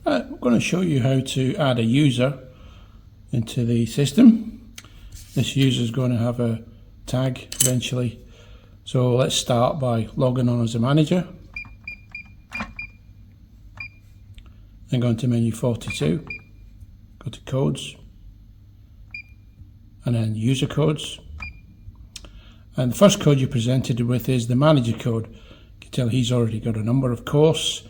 I'm going to show you how to add a user into the system. This user is going to have a tag eventually. So let's start by logging on as a manager. Then go into menu 42, go to codes, and then user codes. And the first code you're presented with is the manager code. You can tell he's already got a number, of course.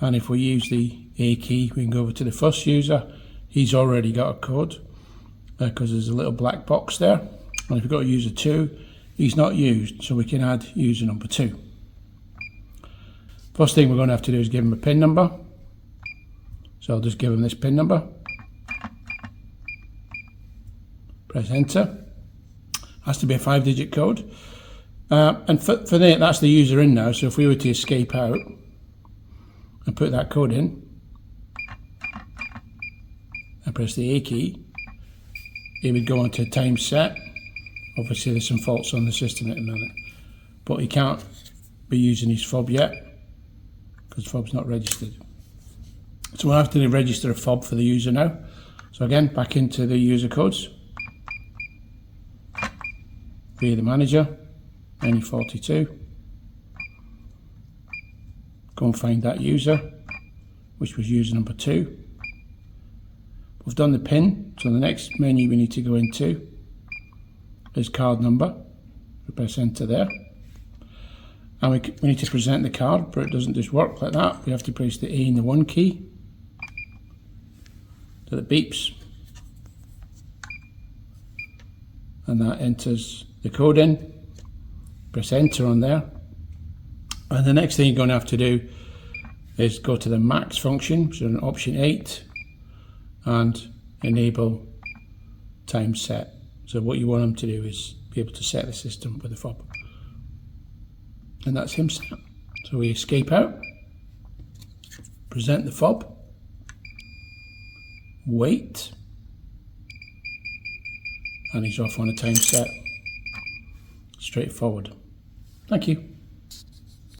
And if we use the A key, we can go over to the first user. He's already got a code because there's a little black box there. And if we've got a user 2, he's not used, so we can add user number 2. First thing we're going to have to do is give him a PIN number. So I'll just give him this PIN number. Press enter. Has to be a 5-digit code. And for that, that's the user in now. So if we were to escape out and put that code in, and press the A key, he would go onto time set. Obviously there's some faults on the system at the minute, but he can't be using his fob yet because fob's not registered. So we'll have to register a fob for the user now. So again, back into the user codes, via the manager, menu 42, go and find that user, which was user number 2. We've done the PIN, so the next menu we need to go into is card number. We press enter there. And we need to present the card, but it doesn't just work like that. We have to press the A and the 1 key. So it beeps. And that enters the code in. Press enter on there. And the next thing you're going to have to do is go to the max function, so in option 8, and enable time set. So what you want him to do is be able to set the system with the fob. And that's him set. So we escape out, present the fob, wait, and he's off on a time set. Straightforward. Thank you.